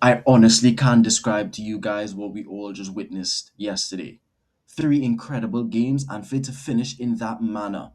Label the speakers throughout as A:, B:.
A: I honestly can't describe to you guys what we all just witnessed yesterday. Three incredible games, and for it to finish in that manner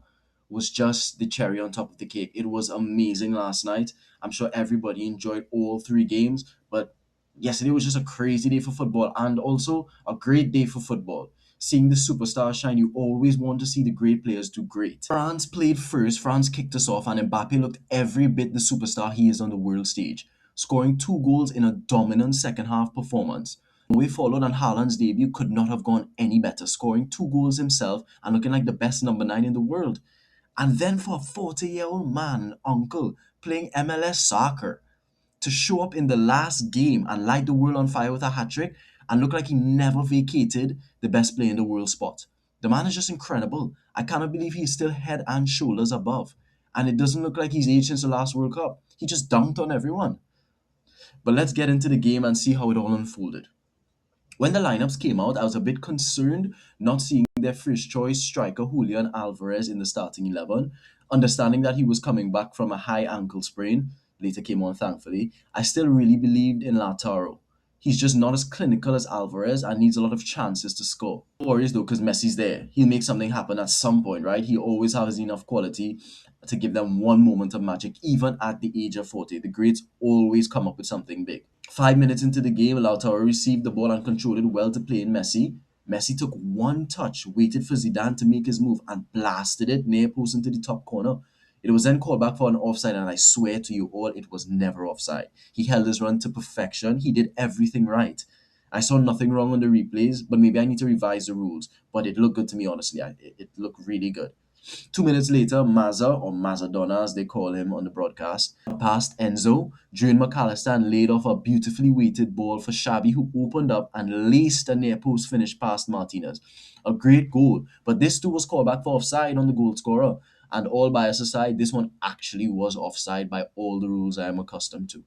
A: was just the cherry on top of the cake. It was amazing last night. I'm sure everybody enjoyed all three games, but yesterday was just a crazy day for football and also a great day for football. Seeing the superstars shine, you always want to see the great players do great. France played first, France kicked us off, and Mbappe looked every bit the superstar he is on the world stage, scoring two goals in a dominant second half performance. Norway followed, and Haaland's debut could not have gone any better, scoring two goals himself and looking like the best number 9 in the world. And then for a 40-year-old man, uncle, playing MLS soccer, to show up in the last game and light the world on fire with a hat trick and look like he never vacated the best player in the world spot. The man is just incredible. I cannot believe he's still head and shoulders above. And it doesn't look like he's aged since the last World Cup. He just dunked on everyone. But let's get into the game and see how it all unfolded. When the lineups came out, I was a bit concerned not seeing their first choice striker Julian Alvarez in the starting 11, understanding that he was coming back from a high ankle sprain. Later came on, thankfully. I still really believed in Lautaro. He's just not as clinical as Alvarez and needs a lot of chances to score. No worries though, because Messi's there. He'll make something happen at some point, right? He always has enough quality to give them one moment of magic, even at the age of 40. The greats always come up with something big. 5 minutes into the game, Lautaro received the ball and controlled it well to play in Messi. Messi took one touch, waited for Zidane to make his move, and blasted it near post into the top corner. It was then called back for an offside, and I swear to you all, it was never offside. He held his run to perfection. He did everything right. I saw nothing wrong on the replays, but maybe I need to revise the rules. But it looked good to me, honestly. It looked really good. 2 minutes later, Mazza, or Mazzadonna as they call him on the broadcast, passed Enzo, drew in McAllister and laid off a beautifully weighted ball for Xavi, who opened up and laced a near post finish past Martinez. A great goal, but this too was called back for offside on the goal scorer. And all bias aside, this one actually was offside by all the rules I am accustomed to.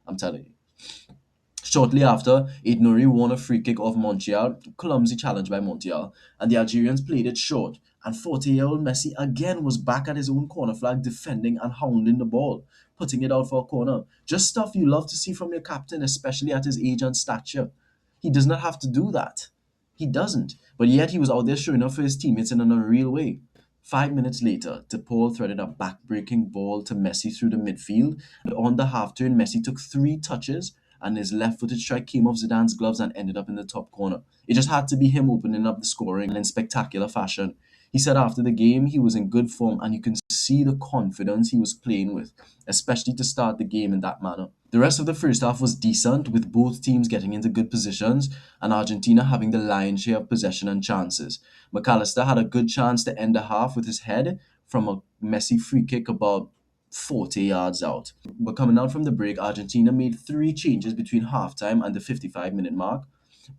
A: I'm telling you. Shortly after, Aït won a free kick off Montiel, clumsy challenge by Montiel, and the Algerians played it short. And 40-year-old Messi again was back at his own corner flag defending and hounding the ball, putting it out for a corner. Just stuff you love to see from your captain, especially at his age and stature. He does not have to do that. He doesn't. But yet he was out there showing up for his teammates in an unreal way. 5 minutes later, De Paul threaded a back-breaking ball to Messi through the midfield. And on the half-turn, Messi took three touches and his left-footed strike came off Zidane's gloves and ended up in the top corner. It just had to be him opening up the scoring in spectacular fashion. He said after the game he was in good form and you can see the confidence he was playing with, especially to start the game in that manner. The rest of the first half was decent, with both teams getting into good positions and Argentina having the lion's share of possession and chances. McAllister had a good chance to end the half with his head from a Messi free kick about 40 yards out. But coming out from the break, Argentina made three changes between halftime and the 55-minute mark,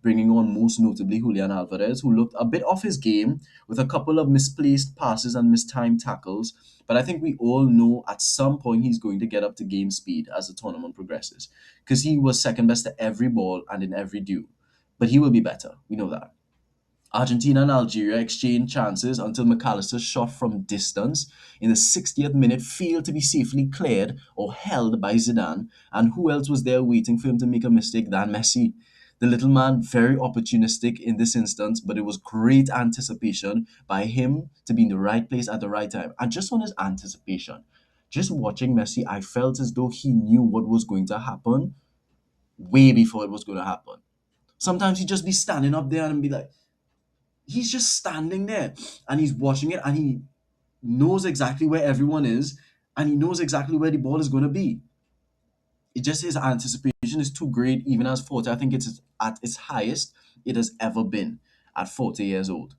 A: bringing on most notably Julian Alvarez, who looked a bit off his game with a couple of misplaced passes and mistimed tackles. But I think we all know at some point he's going to get up to game speed as the tournament progresses, because he was second best at every ball and in every due. But he will be better. We know that. Argentina and Algeria exchanged chances until McAllister's shot from distance in the 60th minute failed to be safely cleared or held by Zidane, and who else was there waiting for him to make a mistake than Messi? The little man, very opportunistic in this instance, but it was great anticipation by him to be in the right place at the right time. And just on his anticipation, just watching Messi, I felt as though he knew what was going to happen way before it was going to happen. Sometimes he'd just be standing up there and be like, he's just standing there and he's watching it and he knows exactly where everyone is and he knows exactly where the ball is going to be. It just his anticipation is too great, even as 40. I think it's at its highest it has ever been at 40 years old.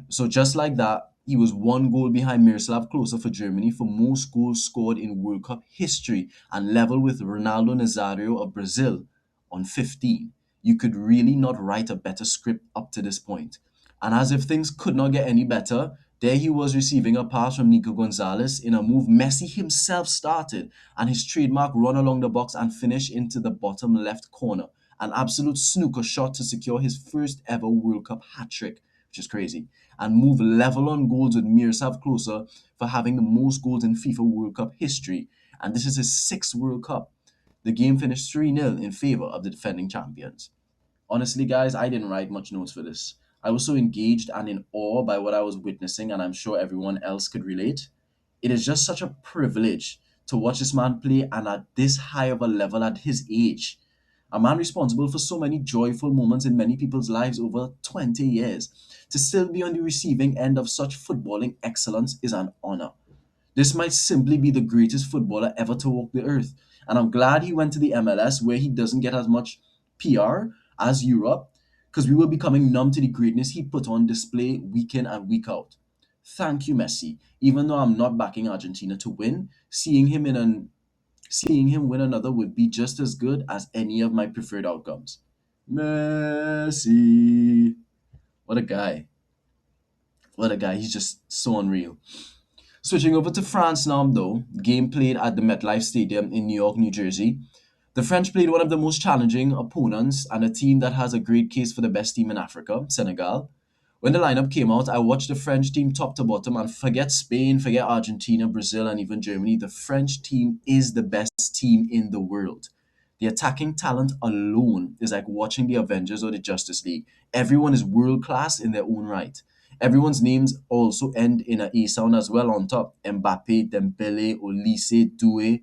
A: So just like that, he was one goal behind Miroslav Klose for Germany for most goals scored in World Cup history and level with Ronaldo Nazario of Brazil on 15. You could really not write a better script up to this point. And as if things could not get any better, there he was receiving a pass from Nico Gonzalez in a move Messi himself started, and his trademark run along the box and finish into the bottom left corner. An absolute snooker shot to secure his first ever World Cup hat trick, which is crazy, and move level on goals with Miroslav Klose for having the most goals in FIFA World Cup history. And this is his sixth World Cup. The game finished 3-0 in favor of the defending champions. Honestly, guys, I didn't write much notes for this. I was so engaged and in awe by what I was witnessing, and I'm sure everyone else could relate. It is just such a privilege to watch this man play and at this high of a level at his age. A man responsible for so many joyful moments in many people's lives over 20 years. To still be on the receiving end of such footballing excellence is an honor. This might simply be the greatest footballer ever to walk the earth. And I'm glad he went to the MLS where he doesn't get as much PR as Europe, because we were becoming numb to the greatness he put on display week in and week out. Thank you, Messi. Even though I'm not backing Argentina to win, seeing him win another would be just as good as any of my preferred outcomes. Messi. What a guy. What a guy. He's just so unreal. Switching over to France now, though, game played at the MetLife Stadium in New York, New Jersey. The French played one of the most challenging opponents and a team that has a great case for the best team in Africa, Senegal. When the lineup came out, I watched the French team top to bottom, and forget Spain, forget Argentina, Brazil, and even Germany. The French team is the best team in the world. The attacking talent alone is like watching the Avengers or the Justice League. Everyone is world class in their own right. Everyone's names also end in a A sound as well on top. Mbappe, Dembele, Olise, Doué.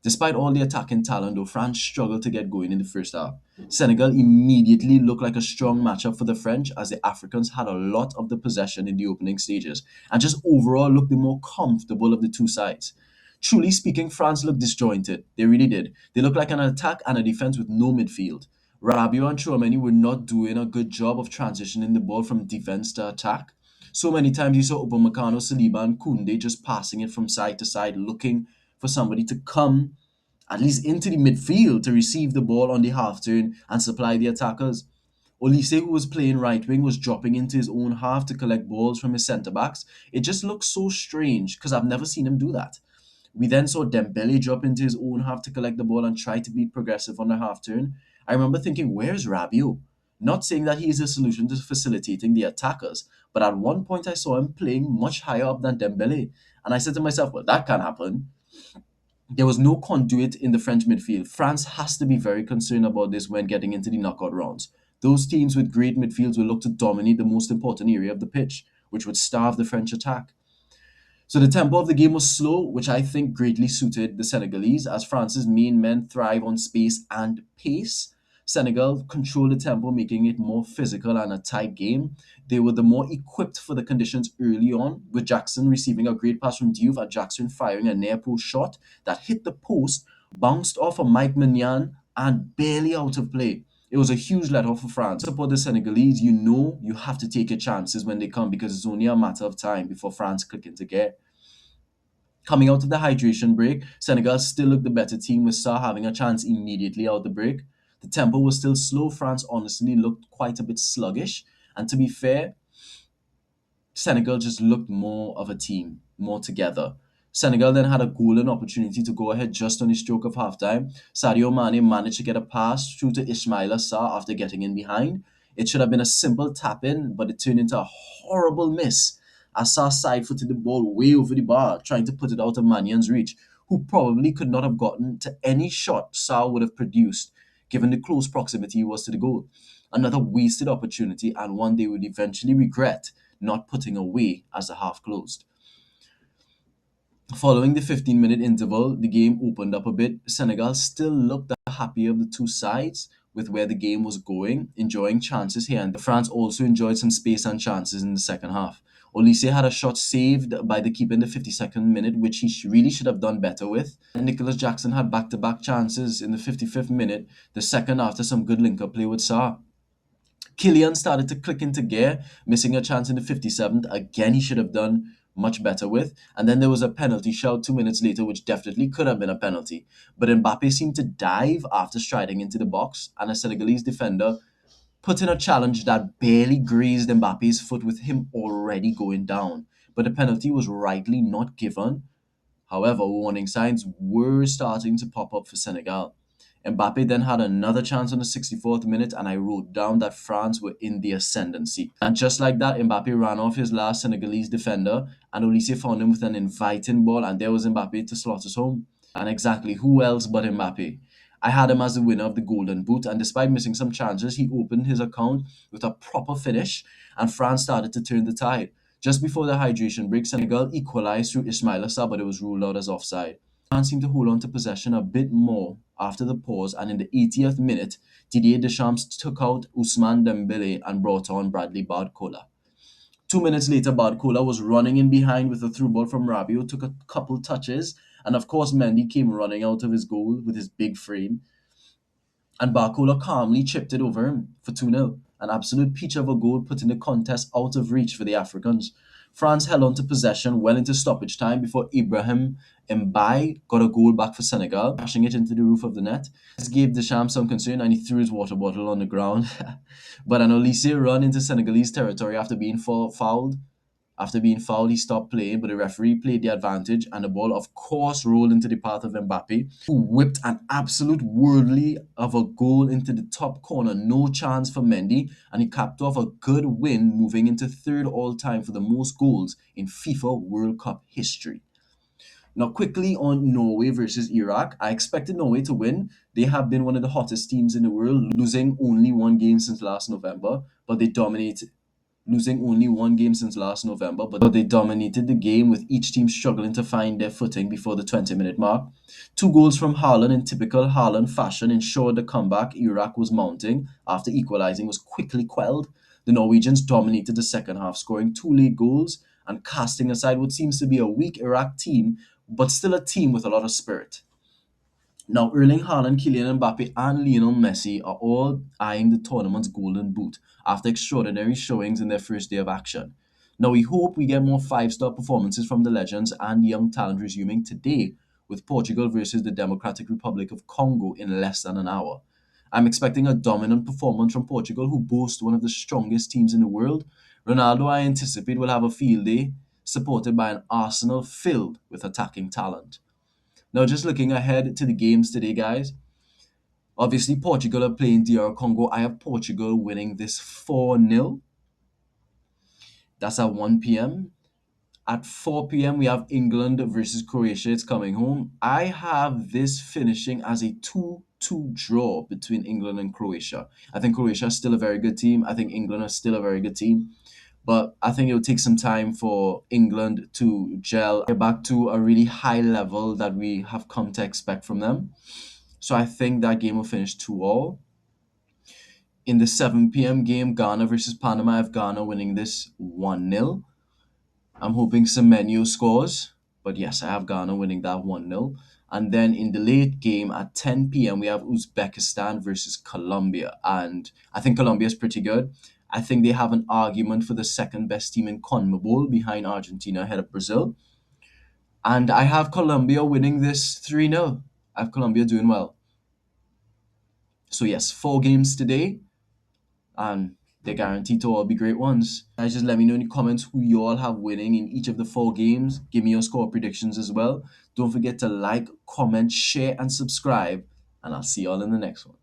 A: Despite all the attacking talent, though, France struggled to get going in the first half. Senegal immediately looked like a strong matchup for the French as the Africans had a lot of the possession in the opening stages and just overall looked the more comfortable of the two sides. Truly speaking, France looked disjointed. They really did. They looked like an attack and a defense with no midfield. Rabiot and Chouameni were not doing a good job of transitioning the ball from defense to attack. So many times you saw Upamecano, Saliba, and Koundé just passing it from side to side, looking for somebody to come at least into the midfield to receive the ball on the half turn and supply the attackers. Olise, who was playing right wing, was dropping into his own half to collect balls from his centre backs. It just looks so strange because I've never seen him do that. We then saw Dembele drop into his own half to collect the ball and try to be progressive on the half turn. I remember thinking, where's Rabiot? Not saying that he is a solution to facilitating the attackers, but at one point I saw him playing much higher up than Dembele. And I said to myself, well, that can't happen. There was no conduit in the French midfield. France has to be very concerned about this when getting into the knockout rounds. Those teams with great midfields will look to dominate the most important area of the pitch, which would starve the French attack. So the tempo of the game was slow, which I think greatly suited the Senegalese, as France's main men thrive on space and pace. Senegal controlled the tempo, making it more physical and a tight game. They were the more equipped for the conditions early on, with Jackson receiving a great pass from Diouf and Jackson firing a near post shot that hit the post, bounced off of Mike Mignan, and barely out of play. It was a huge let off for France. Support the Senegalese, you know you have to take your chances when they come because it's only a matter of time before France click into gear. Coming out of the hydration break, Senegal still looked the better team with Sarr having a chance immediately out the break. The tempo was still slow. France honestly looked quite a bit sluggish. And to be fair, Senegal just looked more of a team, more together. Senegal then had a golden opportunity to go ahead just on the stroke of halftime. Sadio Mane managed to get a pass through to Ismaila Sarr after getting in behind. It should have been a simple tap in, but it turned into a horrible miss as Sarr side footed the ball way over the bar, trying to put it out of Manion's reach, who probably could not have gotten to any shot Sarr would have produced, given the close proximity he was to the goal. Another wasted opportunity and one they would eventually regret not putting away as the half closed. Following the 15-minute interval, the game opened up a bit. Senegal still looked the happier of the two sides with where the game was going, enjoying chances here and there. France also enjoyed some space and chances in the second half. Olise had a shot saved by the keeper in the 52nd minute, which he really should have done better with. Nicholas Jackson had back-to-back chances in the 55th minute, the second after some good link-up play with Sarr. Kylian started to click into gear, missing a chance in the 57th. Again, he should have done much better with. And then there was a penalty shout 2 minutes later, which definitely could have been a penalty. But Mbappe seemed to dive after striding into the box, and a Senegalese defender put in a challenge that barely grazed Mbappe's foot with him already going down. But the penalty was rightly not given. However, warning signs were starting to pop up for Senegal. Mbappe then had another chance on the 64th minute, and I wrote down that France were in the ascendancy. And just like that, Mbappe ran off his last Senegalese defender, and Olise found him with an inviting ball, and there was Mbappe to slot us home. And exactly who else but Mbappe? I had him as the winner of the Golden Boot, and despite missing some chances, he opened his account with a proper finish, and France started to turn the tide. Just before the hydration break, Senegal equalized through Ismail Assar, but it was ruled out as offside. France seemed to hold on to possession a bit more after the pause, and in the 80th minute, Didier Deschamps took out Ousmane Dembele and brought on Bradley Barcola. 2 minutes later, Barcola was running in behind with a through ball from Rabiot, took a couple touches, and of course, Mendy came running out of his goal with his big frame, and Barcola calmly chipped it over him for 2-0. An absolute peach of a goal, putting the contest out of reach for the Africans. France held on to possession well into stoppage time before Ibrahim Mbaye got a goal back for Senegal, bashing it into the roof of the net. This gave Deschamps some concern and he threw his water bottle on the ground. But an Olise run into Senegalese territory after being fouled, he stopped playing, but the referee played the advantage, and the ball, of course, rolled into the path of Mbappe, who whipped an absolute worldly of a goal into the top corner. No chance for Mendy, and he capped off a good win, moving into third all-time for the most goals in FIFA World Cup history. Now, quickly on Norway versus Iraq, I expected Norway to win. They have been one of the hottest teams in the world, losing only one game since last November, but they dominated losing only one game since last November, but they dominated the game with each team struggling to find their footing before the 20-minute mark. Two goals from Haaland in typical Haaland fashion ensured the comeback Iraq was mounting after equalizing was quickly quelled. The Norwegians dominated the second half, scoring two late goals and casting aside what seems to be a weak Iraq team, but still a team with a lot of spirit. Now, Erling Haaland, Kylian Mbappe, and Lionel Messi are all eyeing the tournament's golden boot after extraordinary showings in their first day of action. Now, we hope we get more five-star performances from the legends and young talent resuming today with Portugal versus the Democratic Republic of Congo in less than an hour. I'm expecting a dominant performance from Portugal, who boast one of the strongest teams in the world. Ronaldo, I anticipate, will have a field day, supported by an arsenal filled with attacking talent. Now, just looking ahead to the games today, guys. Obviously, Portugal are playing DR Congo. I have Portugal winning this 4-0. That's at 1 p.m. At 4 p.m., we have England versus Croatia. It's coming home. I have this finishing as a 2-2 draw between England and Croatia. I think Croatia is still a very good team. I think England is still a very good team. But I think it'll take some time for England to gel, get back to a really high level that we have come to expect from them. So I think that game will finish 2-all. In the 7 p.m. game, Ghana versus Panama, I have Ghana winning this 1-0. I'm hoping Semenyo scores, but yes, I have Ghana winning that 1-0. And then in the late game at 10 p.m., we have Uzbekistan versus Colombia. And I think Colombia is pretty good. I think they have an argument for the second best team in CONMEBOL behind Argentina ahead of Brazil. And I have Colombia winning this 3-0. I have Colombia doing well. So yes, 4 games today, and they're guaranteed to all be great ones. Guys, just let me know in the comments who you all have winning in each of the 4 games. Give me your score predictions as well. Don't forget to like, comment, share, and subscribe. And I'll see you all in the next one.